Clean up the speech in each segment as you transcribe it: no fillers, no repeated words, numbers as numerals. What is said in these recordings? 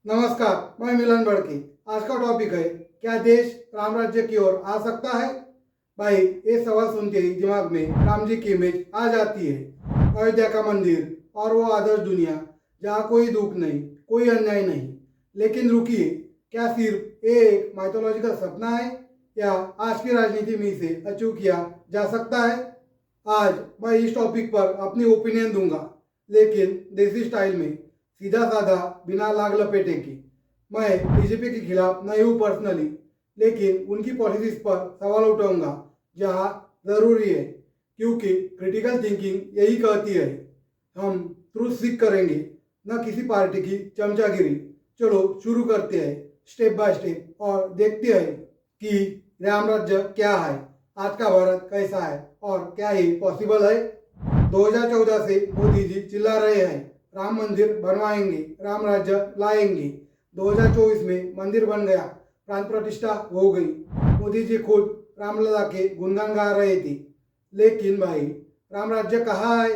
नमस्कार, मैं मिलन बड़के। आज का टॉपिक है, क्या देश राम राज्य की ओर आ सकता है? भाई, ये सवाल सुनते ही दिमाग में राम जी की इमेज आ जाती है। अयोध्या का मंदिर और वो आदर्श दुनिया जहाँ कोई दुख नहीं, कोई अन्याय नहीं। लेकिन रुकिए, क्या सिर्फ ये एक माइथोलॉजिकल सपना है या आज की राजनीति में इसे अचीव किया जा सकता है? आज मैं इस टॉपिक पर अपनी ओपिनियन दूंगा, लेकिन देसी स्टाइल में, सीधा साधा, बिना लाग लपेटे की। मैं बीजेपी के खिलाफ नहीं हूँ पर्सनली, लेकिन उनकी पॉलिसीज पर सवाल उठाऊंगा जहाँ ज़रूरी है, क्योंकि क्रिटिकल थिंकिंग यही कहती है हम ट्रूथ सीख करेंगे, न किसी पार्टी की चमचागिरी। चलो शुरू करते हैं स्टेप बाय स्टेप और देखते हैं कि राम राज्य क्या है, आज का भारत कैसा है और क्या ये पॉसिबल है। 2014 से मोदी जी चिल्ला रहे हैं राम मंदिर बनवाएंगे, राम राज्य लाएंगे। 2024 में मंदिर बन गया, प्राण प्रतिष्ठा हो गई, मोदी जी खुद रामलला के गुणगान गा रहे थे। लेकिन भाई, राम राज्य कहाँ है?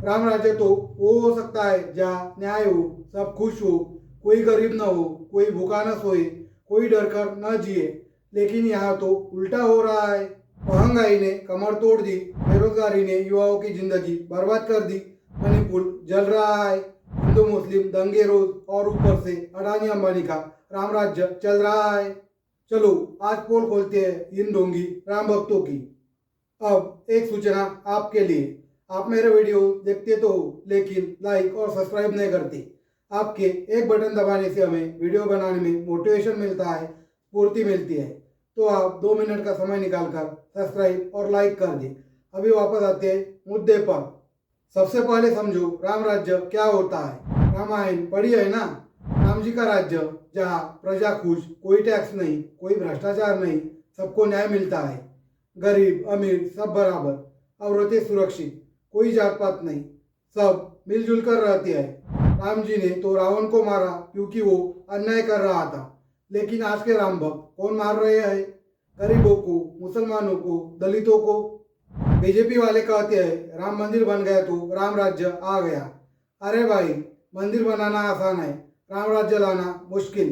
राम राज्य तो वो हो सकता है जहाँ न्याय हो, सब खुश हो, कोई गरीब न हो, कोई भूखा न सोए, कोई डर कर न जिए। लेकिन यहाँ तो उल्टा हो रहा है। महंगाई ने कमर तोड़ दी, बेरोजगारी ने युवाओं की जिंदगी बर्बाद कर दी, मणिपुर जल रहा है, हिंदू मुस्लिम दंगे रोज, और ऊपर से अडानी अंबानी का राम राज्य चल रहा है। चलो आज पोल खोलते हैं इन ढोंगी राम भक्तों की। अब एक सूचना आपके लिए, आप मेरे वीडियो देखते तो हो लेकिन लाइक और सब्सक्राइब नहीं करते। आपके एक बटन दबाने से हमें वीडियो बनाने में मोटिवेशन मिलता है, स्फूर्ति मिलती है। तो आप 2 मिनट का समय निकालकर सब्सक्राइब और लाइक कर दें। अभी वापस आते हैं मुद्दे पर। सबसे पहले समझो राम राज्य क्या होता है। रामायण पढ़ी है ना? राम जी का राज्य जहाँ प्रजा खुश, कोई टैक्स नहीं, कोई भ्रष्टाचार नहीं, सबको न्याय मिलता है, गरीब अमीर सब बराबर, औरतें सुरक्षित, कोई जात पात नहीं, सब मिलजुल कर रहते हैं। राम जी ने तो रावण को मारा क्योंकि वो अन्याय कर रहा था। लेकिन आज के राम भक्त कौन मार रहे हैं? गरीबों को, मुसलमानों को, दलितों को। बीजेपी वाले कहते हैं राम मंदिर बन गया तो राम राज्य आ गया। अरे भाई, मंदिर बनाना आसान है, राम राज्य लाना मुश्किल।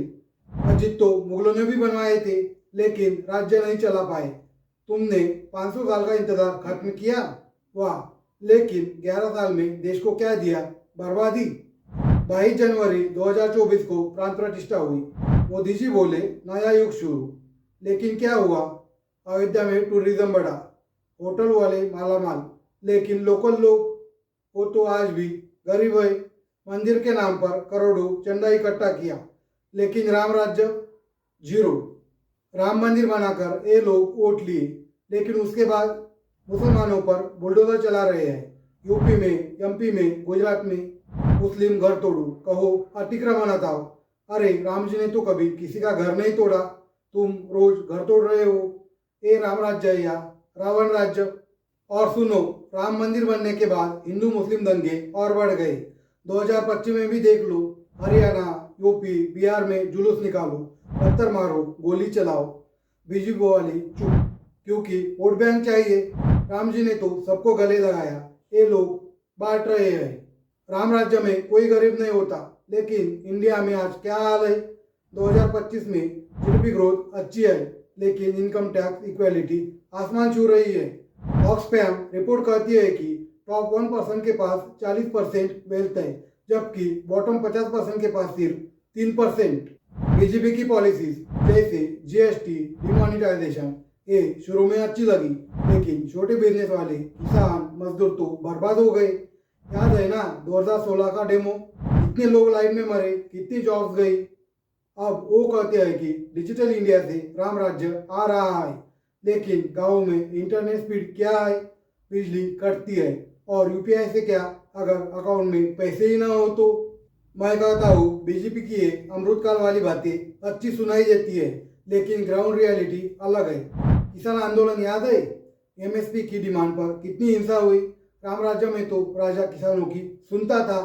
मस्जिद तो मुगलों ने भी बनवाए थे, लेकिन राज्य नहीं चला पाए। तुमने 500 साल का इंतजार खत्म किया, वाह। लेकिन 11 साल में देश को क्या दिया? बर्बादी। 22 जनवरी 2024 को प्राण प्रतिष्ठा हुई। मोदी जी बोले नया युग शुरू। लेकिन क्या हुआ? अयोध्या में टूरिज्म बढ़ा, होटल वाले मालामाल, लेकिन लोकल लोग, वो तो आज भी गरीब है। मंदिर के नाम पर करोड़ों चंदा इकट्ठा किया, लेकिन राम राज्य जीरो। राम मंदिर बनाकर ये लोग वोट लिए, लेकिन उसके बाद मुसलमानों पर बुलडोजर चला रहे हैं। यूपी में, एमपी में, गुजरात में मुस्लिम घर तोड़ो, कहो अतिक्रमण हटाओ। अरे राम जी ने तो कभी किसी का घर नहीं तोड़ा, तुम रोज घर तोड़ रहे हो। ये राम राज्य या रावण राज्य? और सुनो, राम मंदिर बनने के बाद हिंदू मुस्लिम दंगे और बढ़ गए। 2025 में भी देख लो, हरियाणा, यूपी, बिहार में जुलूस निकालो, पत्थर मारो, गोली चलाओ। बीजेपी वाली चुप, क्योंकि वोट बैंक चाहिए। राम जी ने तो सबको गले लगाया, ये लोग बांट रहे हैं। राम राज्य में कोई गरीब नहीं होता, लेकिन इंडिया में आज क्या हाल है? 2025 में जीडीपी ग्रोथ अच्छी है, लेकिन इनकम टैक्स इक्वालिटी आसमान छू रही है। ऑक्सफैम रिपोर्ट कहती है कि टॉप 1% के पास 40% वेल्थ है, जबकि बॉटम 50% के पास सिर्फ 3%। बीजेपी की पॉलिसीज जैसे जीएसटी, डिमोनिटाइजेशन, ये शुरू में अच्छी लगी, लेकिन छोटे बिजनेस वाले, किसान, मजदूर तो बर्बाद हो गए। याद है ना 2016 का डेमो? कितने लोग लाइन में मरे, कितनी जॉब्स गई। अब वो कहते हैं कि डिजिटल इंडिया से राम राज्य आ रहा है, लेकिन गाँव में इंटरनेट स्पीड क्या है? बिजली कटती है, और यूपीआई से क्या अगर अकाउंट में पैसे ही ना हो तो? मैं कहता हूँ बीजेपी की ये अमृतकाल वाली बातें अच्छी सुनाई देती है, लेकिन ग्राउंड रियलिटी अलग है। किसान आंदोलन याद है? एमएसपी की डिमांड पर कितनी हिंसा हुई। राम राज्य में तो राजा किसानों की सुनता था,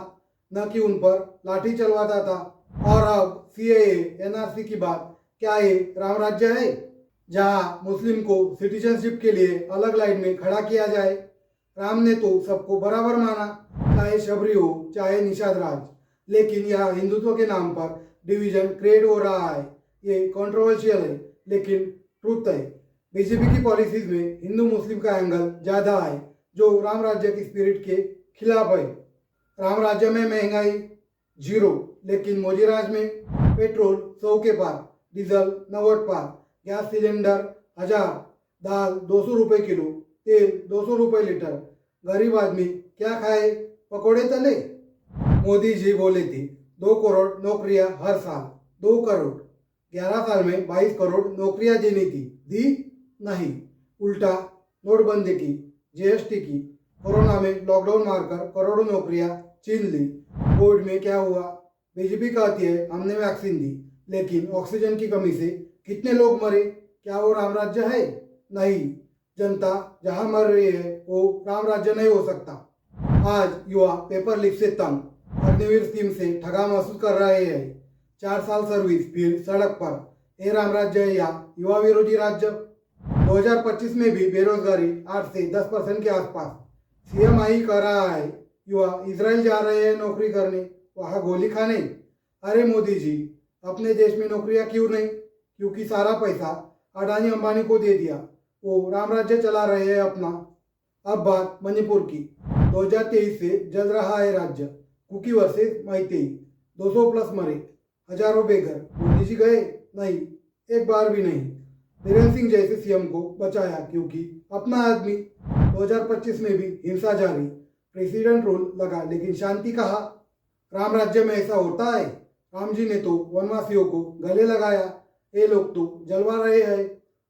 न कि उन पर लाठी चलवाता था। और अब सीएए, एनआरसी की बात, क्या ये राम राज्य है? जहाँ मुस्लिम को सिटीजनशिप के लिए अलग लाइन में खड़ा किया जाए। राम ने तो सबको बराबर माना, चाहे शबरी हो, चाहे निषाद राज। लेकिन यह हिंदुत्व के नाम पर डिवीजन क्रिएट हो रहा है। ये कंट्रोवर्शियल है लेकिन ट्रूथ है। बीजेपी की पॉलिसीज में हिंदू मुस्लिम का एंगल ज़्यादा है जो राम राज्य की स्पिरिट के खिलाफ है। राम राज्य में महंगाई 0 लेकिन मोदी राज में पेट्रोल 100 के पार, डीजल 90 पार, गैस सिलेंडर 1000, दाल 200 रुपये किलो, तेल 200 रुपये लीटर। गरीब आदमी क्या खाए, पकोड़े तले। मोदी जी बोले थे 2 करोड़ नौकरियां हर साल। 2 करोड़ 11 साल में 22 करोड़ नौकरियां देनी थी, दी नहीं। उल्टा नोटबंदी की, जीएसटी की, कोरोना में लॉकडाउन मारकर करोड़ों नौकरियां छीन ली। कोविड में क्या हुआ? बीजेपी कहती है हमने वैक्सीन दी लेकिन ऑक्सीजन की कमी से कितने लोग मरे? क्या वो राम राज्य है? नहीं। जनता जहां मर रही है वो राम राज्य नहीं हो सकता। आज युवा पेपर लीक से तंग, अग्निवीर स्कीम से ठगा महसूस कर रहे हैं। 4 साल सर्विस फिर सड़क पर। ये राम राज्य है या युवा विरोधी राज्य? 2025 में भी बेरोजगारी 8 से 10% के आसपास। सीएम आई कह रहा है युवा इजराइल जा रहे हैं नौकरी करने, वहाँ गोली खाने। अरे मोदी जी, अपने देश में नौकरियां क्यों नहीं? क्योंकि सारा पैसा अडानी अंबानी को दे दिया, वो राम राज्य चला रहे हैं अपना। अब बात मणिपुर की। 2023 से जल रहा है राज्य। कुकी वर्सेस मैतेई, 200+ मरे, हजारों बेघर। मोदी जी गए? नहीं, एक बार भी नहीं। बीरेन सिंह जैसे सीएम को बचाया क्योंकि अपना आदमी। 2025 में भी हिंसा जारी, प्रेसिडेंट रूल लगा लेकिन शांति कहा। राम राज्य में ऐसा होता है? राम जी ने तो वनवासियों को गले लगाया, ये लोग तो जलवा रहे हैं।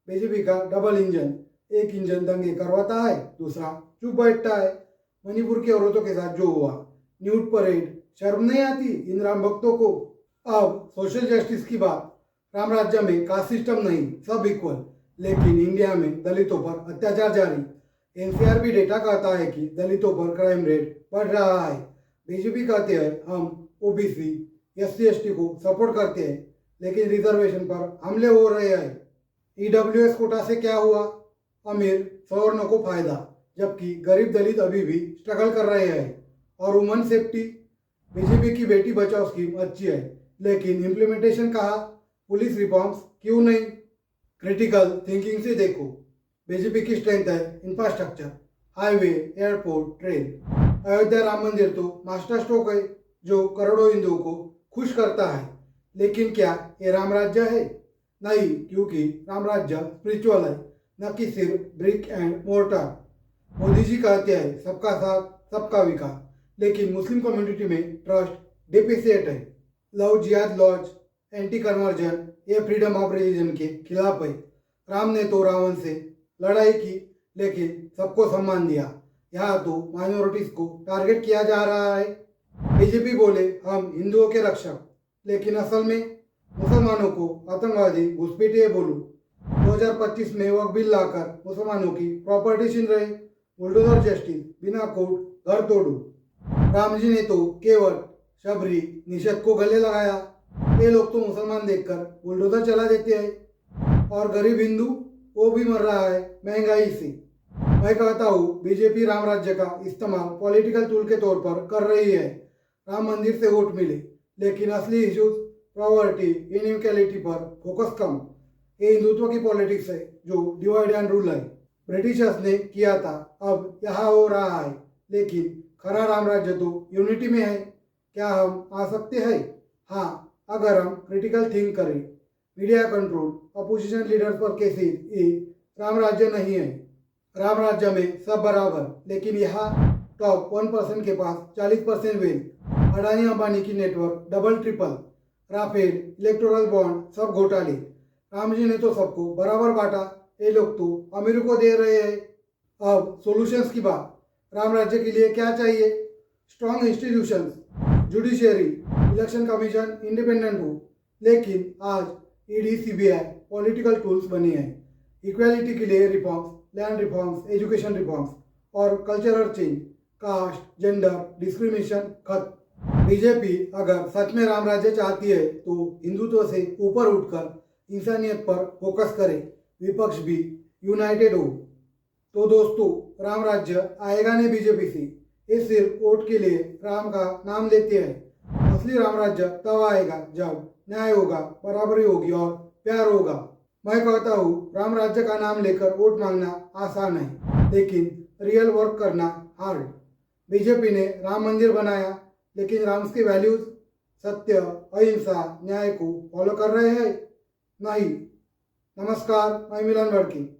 बीजेपी का डबल इंजन, एक इंजन दंगे करवाता है, दूसरा चुप बैठता है। मणिपुर की औरतों के साथ जो हुआ, न्यूड परेड, शर्म नहीं आती इन राम भक्तों को? अब सोशल जस्टिस की बात। राम राज्य में कास्ट सिस्टम नहीं, सब इक्वल, लेकिन इंडिया में दलितों पर अत्याचार जारी। एनसीआर भी डेटा कहता है कि दलितों पर क्राइम रेट बढ़ रहा है। बीजेपी कहते हैं हम ओबीसी एससी एसटी को सपोर्ट करते हैं लेकिन रिजर्वेशन पर हमले हो रहे हैं। ईडब्ल्यूएस कोटा से क्या हुआ? अमीर सवर्णों को फायदा, जबकि गरीब दलित अभी भी स्ट्रगल कर रहे हैं। और वुमन सेफ्टी, बीजेपी की बेटी बचाओ स्कीम अच्छी है लेकिन इम्प्लीमेंटेशन कहा? पुलिस रिफॉर्म्स क्यों नहीं? क्रिटिकल थिंकिंग से देखो। बीजेपी की स्ट्रेंथ है infrastructure, highway, airport, train. Ayodhya Ram मंदिर तो मास्टर स्ट्रोक है जो करोड़ों हिंदुओं को खुश करता है। लेकिन क्या ये राम राज्य है? नहीं, क्योंकि राम राज्य स्पिरिचुअल है, न कि सिर्फ brick and mortar. Modi ji कहते हैं सबका साथ सबका विकास, लेकिन मुस्लिम कम्युनिटी में ट्रस्ट डेफिसिट है। लव जिहाद लॉज, एंटी कन्वर्जन, ये फ्रीडम ऑफ रिलीजन के खिलाफ है। राम ने तो रावण से लड़ाई की लेकिन सबको सम्मान दिया। यहाँ तो माइनॉरिटीज को टारगेट किया जा रहा है। बीजेपी बोले हम हिंदुओं के रक्षक, लेकिन असल में मुसलमानों को आतंकवादी घुसपैठिए बोलूं। 2025 में वक्फ बिल लाकर मुसलमानों की प्रॉपर्टी छीन रहे। बुलडोजर जस्टिस, बिना कोर्ट घर तोड़ू। राम जी ने तो केवल शबरी निषद को गले लगाया। ये लोग तो मुसलमान देखकर बुलडोजर चला देते हैं। और गरीब हिंदू, वो भी मर रहा है महंगाई से। मैं कहता हूँ बीजेपी राम राज्य का इस्तेमाल पॉलिटिकल टूल के तौर पर कर रही है। राम मंदिर से वोट मिले लेकिन असली इश्यूज, प्रॉपर्टी, इनइक्वालिटी पर फोकस कम। ये हिंदुत्व की पॉलिटिक्स है जो डिवाइड एंड रूल है। ब्रिटिशर्स ने किया था, अब यहाँ हो रहा है। लेकिन खरा राम राज्य तो यूनिटी में है। क्या हम आ सकते हैं? हाँ, अगर हम क्रिटिकल थिंक करें। मीडिया कंट्रोल, अपोजिशन लीडर्स पर केसेस, ये राम राज्य नहीं है। राम राज्य में सब बराबर, लेकिन यहाँ टॉप 1% के पास 40% वेल्थ। अडानी अंबानी की network double triple. Rafale, electoral bond, सब घोटाले। राम जी ने तो सबको बराबर बांटा, ये लोग तो अमीरों को दे रहे हैं। अब सॉल्यूशंस की बात। राम राज्य के लिए क्या चाहिए? Strong institutions, judiciary, election commission, independent हो। लेकिन आज ईडी, सीबीआई पॉलिटिकल टूल्स बनी है। इक्वालिटी के लिए reforms, land reforms, education reforms और cultural change, caste, gender, discrimination खत्म। बीजेपी अगर सच में राम राज्य चाहती है तो हिंदुत्व से ऊपर उठकर इंसानियत पर फोकस करे। विपक्ष भी यूनाइटेड हो। तो दोस्तों, राम राज्य आएगा नहीं बीजेपी से। ये सिर्फ वोट के लिए राम का नाम लेते हैं। असली राम राज्य तब आएगा जब न्याय होगा, बराबरी होगी और प्यार होगा। मैं कहता हूँ राम राज्य का नाम लेकर वोट मांगना आसान है, लेकिन रियल वर्क करना हार्ड। बीजेपी ने राम मंदिर बनाया, लेकिन राम्स की वैल्यूज सत्य, अहिंसा, न्याय को फॉलो कर रहे हैं? नहीं। नमस्कार, मैं मिलन बड़की।